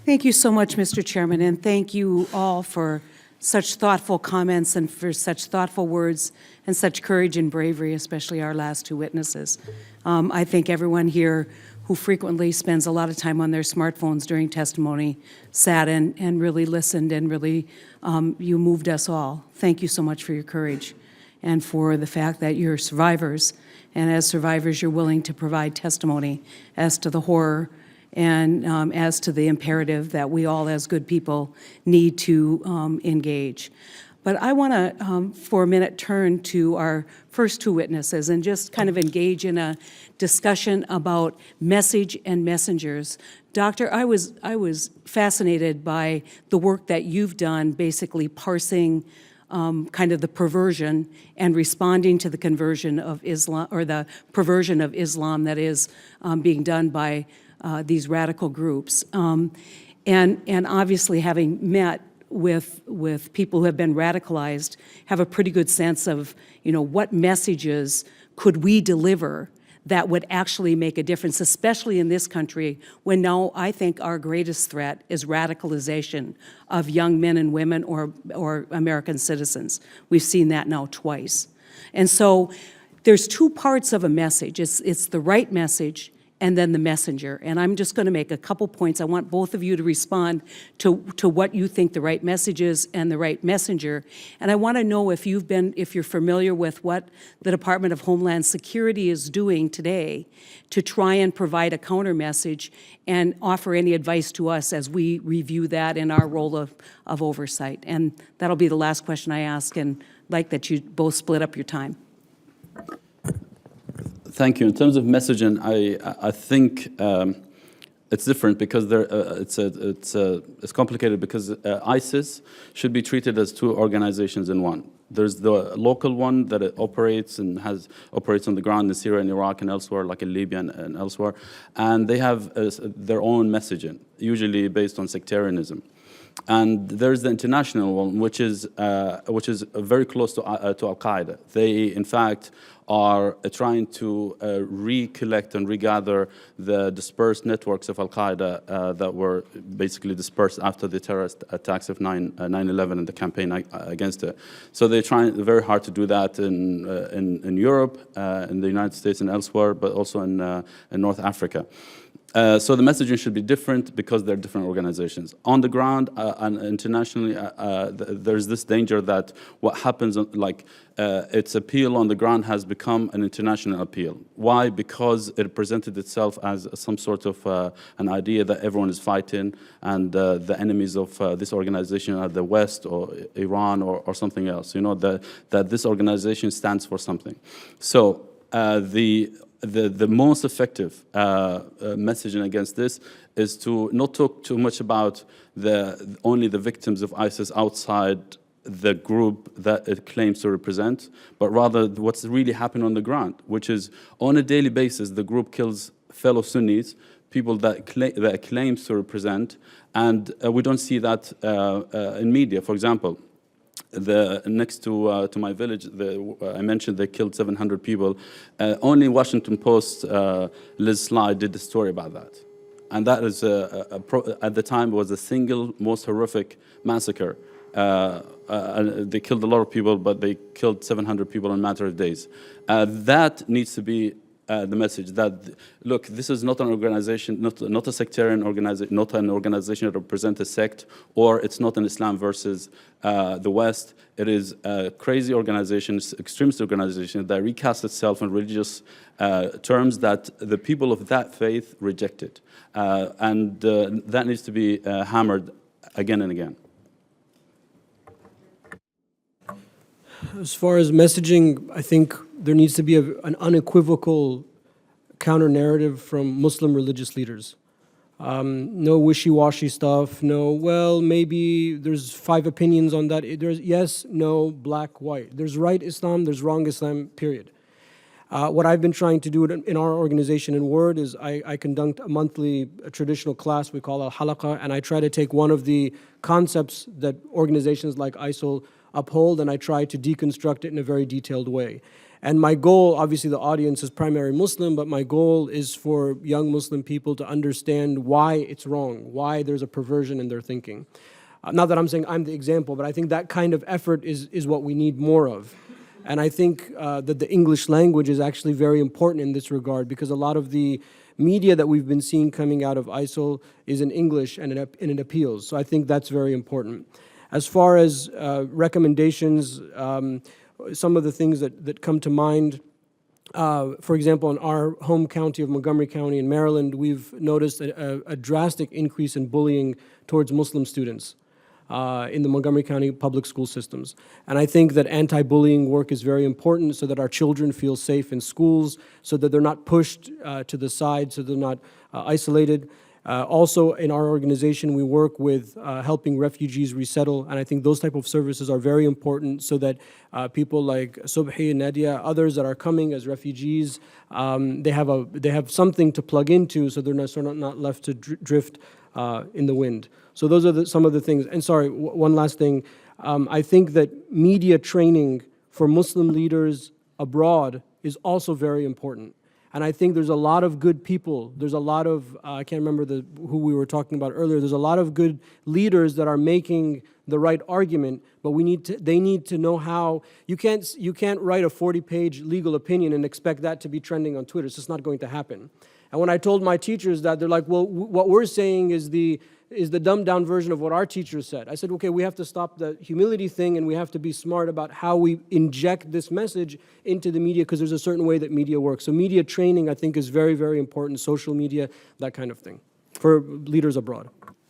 Thank you so much, Mr. Chairman, and thank you all for such thoughtful comments and for such thoughtful words and such courage and bravery, especially our last two witnesses. I think everyone here who frequently spends a lot of time on their smartphones during testimony sat and really listened, and really you moved us all. Thank you so much for your courage and for the fact that you're survivors, and as survivors you're willing to provide testimony as to the horror and as to the imperative that we all as good people need to engage. But I want to, for a minute, turn to our first two witnesses and just kind of engage in a discussion about message and messengers. Doctor, I was fascinated by the work that you've done, basically parsing kind of the perversion and responding to the conversion of Islam, or the perversion of Islam that is being done by these radical groups. And obviously, having met with people who have been radicalized, have a pretty good sense of, what messages could we deliver that would actually make a difference, especially in this country, when now I think our greatest threat is radicalization of young men and women or American citizens. We've seen that now twice. And so there's two parts of a message. It's the right message and then the messenger. And I'm just going to make a couple points. I want both of you to respond to what you think the right message is and the right messenger. And I want to know if you're familiar with what the Department of Homeland Security is doing today to try and provide a counter message and offer any advice to us as we review that in our role of oversight. And that'll be the last question I ask, and like that you both split up your time. Thank you. In terms of messaging, I think it's different because it's complicated because ISIS should be treated as two organizations in one. There's the local one that it operates and operates on the ground in Syria and Iraq and elsewhere, like in Libya and elsewhere, and they have their own messaging, usually based on sectarianism. And there's the international one, which is very close to Al-Qaeda. They, in fact, are trying to recollect and regather the dispersed networks of Al-Qaeda that were basically dispersed after the terrorist attacks of 9/11 and the campaign against it. So they're trying very hard to do that in Europe, in the United States and elsewhere, but also in North Africa. So the messaging should be different because they're different organizations. On the ground and internationally, there's this danger that what happens, its appeal on the ground has become an international appeal. Why? Because it presented itself as some sort of an idea that everyone is fighting, and the enemies of this organization are the West or Iran or something else. That this organization stands for something. So the most effective messaging against this is to not talk too much about only the victims of ISIS outside the group that it claims to represent, but rather what's really happening on the ground, which is on a daily basis the group kills fellow Sunnis, people that it claims to represent, and we don't see that in media. For example, next to my village, I mentioned they killed 700 people. Only Washington Post, Liz Sly did the story about that. And that is, at the time, was the single most horrific massacre. They killed a lot of people, but they killed 700 people in a matter of days. That needs to be the message that, look, this is not an organization, not a sectarian organization, not an organization that represents a sect, or it's not an Islam versus the West. It is a crazy organization, extremist organization that recasts itself in religious terms that the people of that faith rejected. And that needs to be hammered again and again. As far as messaging, I think there needs to be an unequivocal counter-narrative from Muslim religious leaders. No wishy-washy stuff, no, well, maybe there's 5 opinions on that. There's yes, no, black, white. There's right Islam, there's wrong Islam, period. What I've been trying to do in our organization in Word is I conduct a monthly traditional class we call al-halaqa, and I try to take one of the concepts that organizations like ISIL uphold, and I try to deconstruct it in a very detailed way. And my goal, obviously the audience is primarily Muslim, but my goal is for young Muslim people to understand why it's wrong, why there's a perversion in their thinking. Not that I'm saying I'm the example, but I think that kind of effort is what we need more of. And I think that the English language is actually very important in this regard, because a lot of the media that we've been seeing coming out of ISIL is in English, and it appeals. So I think that's very important. As far as recommendations, some of the things that come to mind, for example, in our home county of Montgomery County in Maryland, we've noticed a drastic increase in bullying towards Muslim students in the Montgomery County public school systems. And I think that anti-bullying work is very important so that our children feel safe in schools, so that they're not pushed to the side, so they're not isolated. Also, in our organization, we work with helping refugees resettle, and I think those type of services are very important so that people like Subhi, Nadia, others that are coming as refugees, they have something to plug into, so they're not left to drift in the wind. So those are some of the things. And sorry, one last thing. I think that media training for Muslim leaders abroad is also very important. And I think there's a lot of good people. There's a lot of, I can't remember who we were talking about earlier. There's a lot of good leaders that are making the right argument, but they need to know how. You can't write a 40-page legal opinion and expect that to be trending on Twitter. It's just not going to happen. And when I told my teachers that, they're like, well, what we're saying is the dumbed-down version of what our teacher said. I said, okay, we have to stop the humility thing, and we have to be smart about how we inject this message into the media, because there's a certain way that media works. So media training, I think, is very, very important, social media, that kind of thing, for leaders abroad.